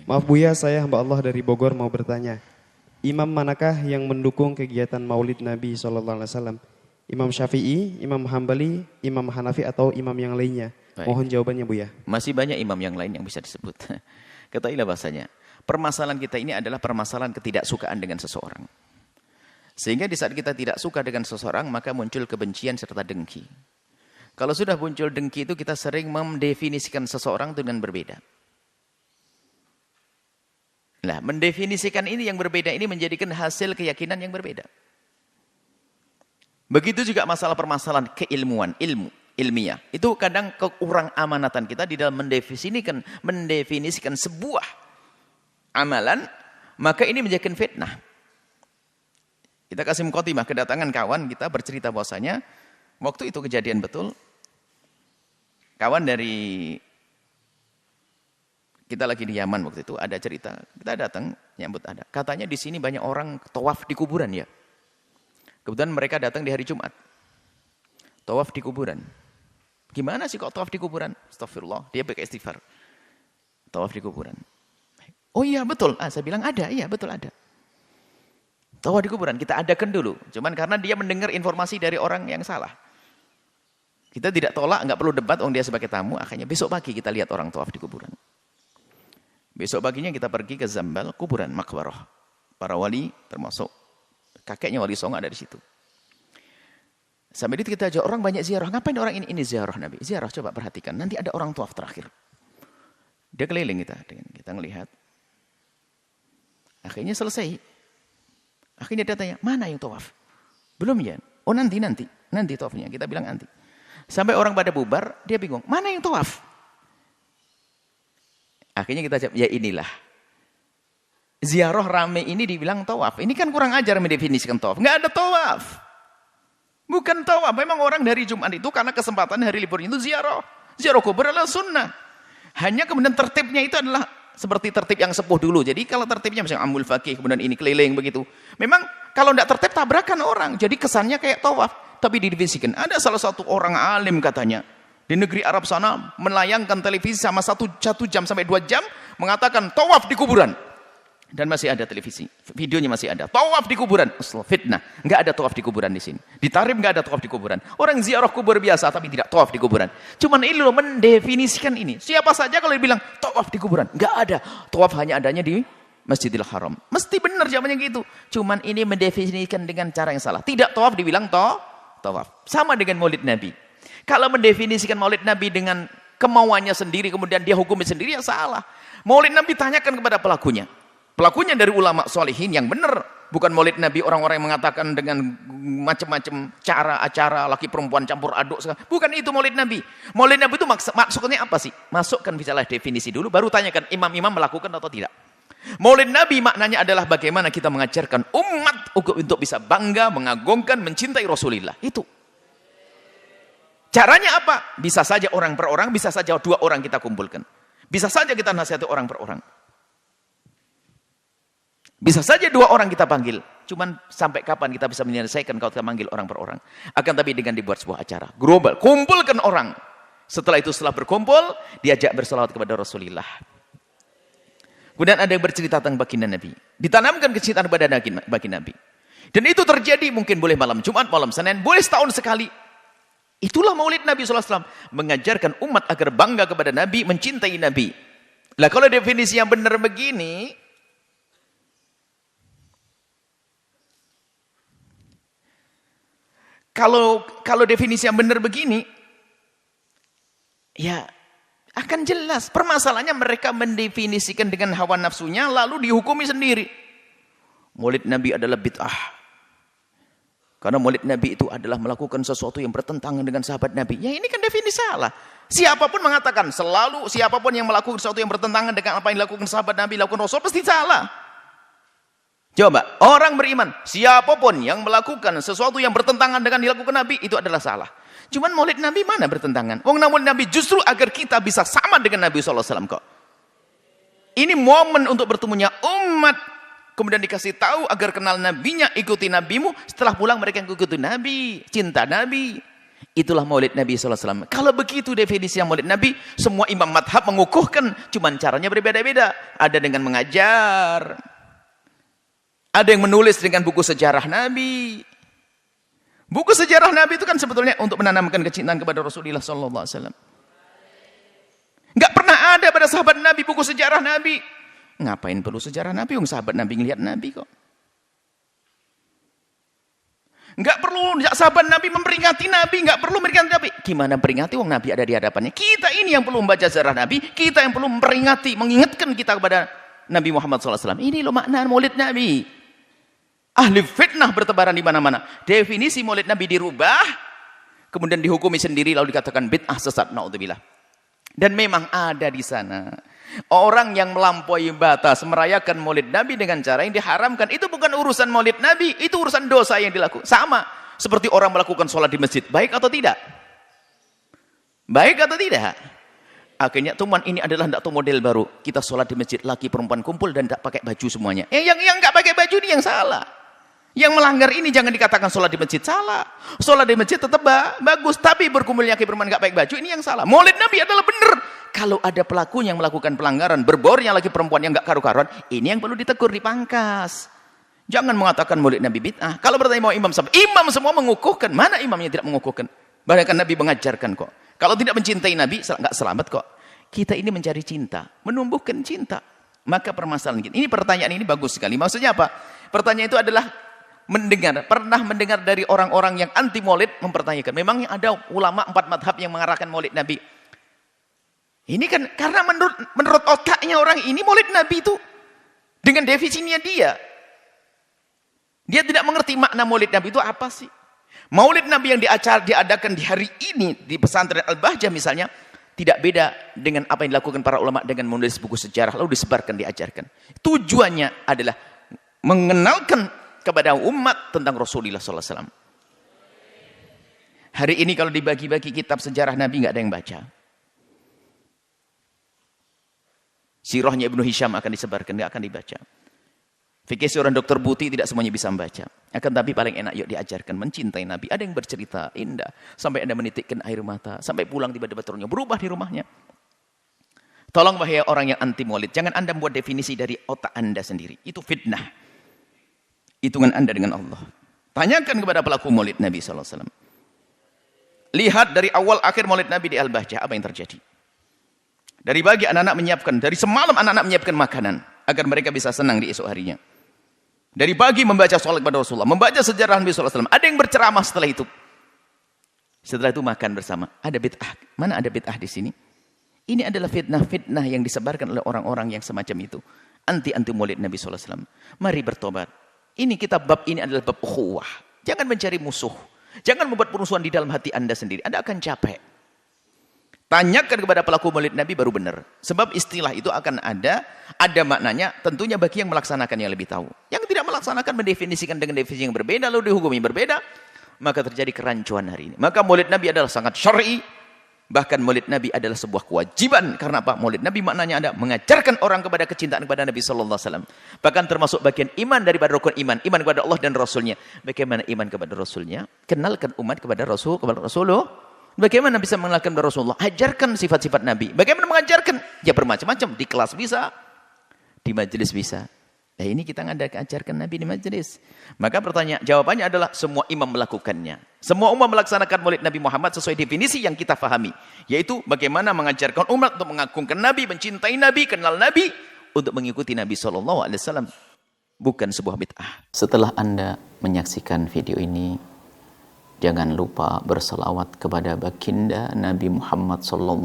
Maaf Buya, saya hamba Allah dari Bogor mau bertanya. Imam manakah yang mendukung kegiatan Maulid Nabi SAW? Imam Syafi'i, Imam Hambali, Imam Hanafi atau imam yang lainnya? Baik. Mohon jawabannya Buya. Masih banyak imam yang lain yang bisa disebut. Ketahuilah bahasanya. Permasalahan kita ini adalah permasalahan ketidaksukaan dengan seseorang. Sehingga di saat kita tidak suka dengan seseorang, maka muncul kebencian serta dengki. Kalau sudah muncul dengki itu, kita sering mendefinisikan seseorang dengan berbeda. Nah, mendefinisikan ini yang berbeda ini menjadikan hasil keyakinan yang berbeda. Begitu juga masalah permasalahan keilmuan, ilmiah. Itu kadang kekurang amanatan kita di dalam mendefinisikan sebuah amalan, maka ini menjadikan fitnah. Kita kasih mukhatimah, kedatangan kawan kita bercerita bahwasanya waktu itu kejadian betul. Kawan dari kita lagi di Yaman waktu itu, ada cerita, kita datang nyambut ada. Katanya di sini banyak orang tawaf di kuburan ya. Kebetulan mereka datang di hari Jumat. Tawaf di kuburan. Gimana sih kok tawaf di kuburan? Astagfirullah, dia pakai istighfar. Tawaf di kuburan. Oh iya betul, saya bilang ada, iya betul ada. Tawaf di kuburan, kita adakan dulu. Cuman karena dia mendengar informasi dari orang yang salah. Kita tidak tolak, nggak perlu debat, dia sebagai tamu. Akhirnya besok pagi kita lihat orang tawaf di kuburan. Besok paginya kita pergi ke Zambal, kuburan, makbarah. Para wali, termasuk kakeknya Wali Songo ada di situ. Sampai itu kita ajak orang banyak ziarah. Ngapain orang ini ziarah Nabi? Ziarah, coba perhatikan. Nanti ada orang tawaf terakhir. Dia keliling kita ngelihat. Akhirnya selesai. Akhirnya dia tanya, mana yang tawaf? Belum ya? Oh nanti tawafnya. Kita bilang nanti. Sampai orang pada bubar, dia bingung. Mana yang tawaf? Akhirnya kita jawab, ya inilah. Ziarah rame ini dibilang tawaf. Ini kan kurang ajar mendefinisikan tawaf. Nggak ada tawaf. Bukan tawaf. Memang orang dari Jumat itu karena kesempatan hari liburnya itu ziarah. Ziarah kubur adalah sunnah. Hanya kemudian tertibnya itu adalah seperti tertib yang sepuh dulu. Jadi kalau tertibnya misalnya amul fakih, kemudian ini keliling begitu. Memang kalau tidak tertib tabrakan orang. Jadi kesannya kayak tawaf. Tapi didefinisikan. Ada salah satu orang alim katanya. Di negeri Arab sana melayangkan televisi sama satu jam sampai 2 jam. Mengatakan tawaf di kuburan. Dan masih ada televisi. Videonya masih ada. Tawaf di kuburan. Fitnah. Nggak ada tawaf di kuburan di sini. Di Tarim nggak ada tawaf di kuburan. Orang ziarah kubur biasa tapi tidak tawaf di kuburan. Cuman ini loh mendefinisikan ini. Siapa saja kalau dibilang tawaf di kuburan. Nggak ada. Tawaf hanya adanya di Masjidil Haram. Mesti benar zamannya gitu. Cuman ini mendefinisikan dengan cara yang salah. Tidak tawaf dibilang tawaf. Sama dengan Maulid Nabi. Kalau mendefinisikan Maulid Nabi dengan kemauannya sendiri, kemudian dia hukumi sendiri, ya salah. Maulid Nabi tanyakan kepada pelakunya. Pelakunya dari ulama solihin yang benar. Bukan Maulid Nabi orang-orang yang mengatakan dengan macam-macam cara, acara, laki perempuan campur aduk. Bukan itu Maulid Nabi. Maulid Nabi itu maksudnya apa sih? Masukkan misalnya definisi dulu, baru tanyakan imam-imam melakukan atau tidak. Maulid Nabi maknanya adalah bagaimana kita mengajarkan umat untuk bisa bangga, mengagungkan, mencintai Rasulullah. Itu. Caranya apa? Bisa saja orang per orang, bisa saja 2 orang kita kumpulkan. Bisa saja kita nasihati orang per orang. Bisa saja 2 orang kita panggil. Cuman sampai kapan kita bisa menyelesaikan kalau kita panggil orang per orang. Akan tapi dengan dibuat sebuah acara. Global. Kumpulkan orang. Setelah itu setelah berkumpul, diajak bersalawat kepada Rasulullah. Kemudian ada yang bercerita tentang baginda Nabi. Ditanamkan kecintaan kepada baginda Nabi. Dan itu terjadi mungkin boleh malam Jumat, malam Senin, boleh setahun sekali. Itulah Maulid Nabi SAW. Mengajarkan umat agar bangga kepada Nabi, mencintai Nabi. Lah kalau definisi yang benar begini, kalau definisi yang benar begini, ya akan jelas. Permasalahannya mereka mendefinisikan dengan hawa nafsunya, lalu dihukumi sendiri. Maulid Nabi adalah bid'ah. Karena Maulid Nabi itu adalah melakukan sesuatu yang bertentangan dengan sahabat Nabi. Ya ini kan definisi salah. Siapapun mengatakan, selalu siapapun yang melakukan sesuatu yang bertentangan dengan apa yang dilakukan sahabat Nabi, lakukan Rasul, pasti salah. Coba, orang beriman, siapapun yang melakukan sesuatu yang bertentangan dengan dilakukan Nabi, itu adalah salah. Cuman Maulid Nabi mana bertentangan? Maulid Nabi justru agar kita bisa sama dengan Nabi SAW kok. Ini momen untuk bertemunya umat. Kemudian dikasih tahu agar kenal nabinya, ikuti nabimu. Setelah pulang mereka yang ikuti nabi, cinta nabi. Itulah maulid Nabi SAW. Kalau begitu definisi maulid Nabi, semua imam madhab mengukuhkan, cuman caranya berbeda-beda. Ada dengan mengajar, ada yang menulis dengan buku sejarah Nabi. Buku sejarah Nabi itu kan sebetulnya untuk menanamkan kecintaan kepada Rasulullah SAW. Nggak pernah ada pada sahabat Nabi buku sejarah Nabi. Ngapain perlu sejarah Nabi? Sahabat Nabi ngelihat Nabi kok. Nggak perlu sahabat Nabi memperingati Nabi, nggak perlu memperingati Nabi. Gimana peringati? Nabi ada di hadapannya. Kita ini yang perlu membaca sejarah Nabi, kita yang perlu memperingati, mengingatkan kita kepada Nabi Muhammad SAW. Ini loh makna maulid Nabi. Ahli fitnah bertebaran di mana-mana. Definisi maulid Nabi dirubah, kemudian dihukumi sendiri, lalu dikatakan bid'ah sesat. Naudzubillah. Dan memang ada di sana orang yang melampaui batas merayakan maulid Nabi dengan cara yang diharamkan. Itu bukan urusan maulid Nabi, itu urusan dosa yang dilakukan. Sama seperti orang melakukan sholat di masjid. Baik atau tidak? Baik atau tidak? Akhirnya teman ini adalah tidak tahu model baru. Kita sholat di masjid, laki perempuan kumpul dan tidak pakai baju semuanya. Yang nggak pakai baju ini yang salah. Yang melanggar ini jangan dikatakan sholat di masjid salah. Sholat di masjid tetap bagus, tapi berkumpulnya laki perempuan nggak pakai baju ini yang salah. Maulid Nabi adalah benar. Kalau ada pelaku yang melakukan pelanggaran, berbaurnya laki perempuan yang nggak karu-karuan, ini yang perlu ditegur, dipangkas. Jangan mengatakan maulid Nabi bid'ah. Kalau bertanya mau imam semua mengukuhkan. Mana imam yang tidak mengukuhkan? Bahkan Nabi mengajarkan kok. Kalau tidak mencintai Nabi, nggak selamat kok. Kita ini mencari cinta, menumbuhkan cinta. Maka permasalahan kita. Ini pertanyaan ini bagus sekali. Maksudnya apa? Pertanyaan itu adalah pernah mendengar dari orang-orang yang anti maulid mempertanyakan. Memangnya ada ulama 4 madhab yang mengarahkan maulid Nabi? Ini kan karena menurut otaknya orang ini maulid Nabi itu dengan definisinya dia. Dia tidak mengerti makna maulid Nabi itu apa sih? Maulid Nabi yang diadakan di hari ini di pesantren Al-Bahjah misalnya tidak beda dengan apa yang dilakukan para ulama dengan menulis buku sejarah lalu disebarkan, diajarkan. Tujuannya adalah mengenalkan kepada umat tentang Rasulullah SAW. Hari ini kalau dibagi-bagi kitab sejarah Nabi nggak ada yang baca. Sirahnya Ibnu Hisham akan disebarkan, nggak akan dibaca. Fikih seorang dokter Buti tidak semuanya bisa membaca. Akan tapi paling enak yuk diajarkan mencintai Nabi. Ada yang bercerita indah sampai Anda menitikkan air mata, sampai pulang tiba-tiba turunnya berubah di rumahnya. Tolong wahai orang yang anti maulid, jangan Anda membuat definisi dari otak Anda sendiri. Itu fitnah. Hitungan Anda dengan Allah. Tanyakan kepada pelaku maulid Nabi SAW. Lihat dari awal akhir maulid Nabi di Al-Bahjah, apa yang terjadi. Dari pagi anak-anak menyiapkan, dari semalam anak-anak menyiapkan makanan, agar mereka bisa senang di esok harinya. Dari pagi membaca sholat kepada Rasulullah, membaca sejarah Nabi SAW. Ada yang berceramah setelah itu. Setelah itu makan bersama. Ada bid'ah. Mana ada bid'ah di sini? Ini adalah fitnah-fitnah yang disebarkan oleh orang-orang yang semacam itu. Anti maulid Nabi SAW. Mari bertobat. Ini bab ini adalah bab ukhuwah. Jangan mencari musuh. Jangan membuat perusuhan di dalam hati Anda sendiri. Anda akan capek. Tanyakan kepada pelaku maulid Nabi baru benar. Sebab istilah itu akan ada maknanya. Tentunya bagi yang melaksanakan yang lebih tahu. Yang tidak melaksanakan mendefinisikan dengan definisi yang berbeda, lalu dihukumi berbeda, maka terjadi kerancuan hari ini. Maka maulid Nabi adalah sangat syar'i. Bahkan maulid Nabi adalah sebuah kewajiban. Karena apa? Maulid Nabi maknanya ada mengajarkan orang kepada kecintaan kepada Nabi SAW. Bahkan termasuk bagian iman daripada rukun iman. Iman kepada Allah dan Rasulnya. Bagaimana iman kepada Rasulnya? Kenalkan umat kepada Rasulullah. Bagaimana bisa mengenalkan kepada Rasulullah? Ajarkan sifat-sifat Nabi. Bagaimana mengajarkan? Ya bermacam-macam. Di kelas bisa. Di majelis bisa. Nah ini kita ajarkan Nabi di majelis. Maka jawabannya adalah semua imam melakukannya. Semua umat melaksanakan maulid Nabi Muhammad sesuai definisi yang kita fahami. Yaitu bagaimana mengajarkan umat untuk mengagungkan Nabi, mencintai Nabi, kenal Nabi, untuk mengikuti Nabi SAW. Bukan sebuah bid'ah. Setelah Anda menyaksikan video ini, jangan lupa berselawat kepada baginda Nabi Muhammad SAW.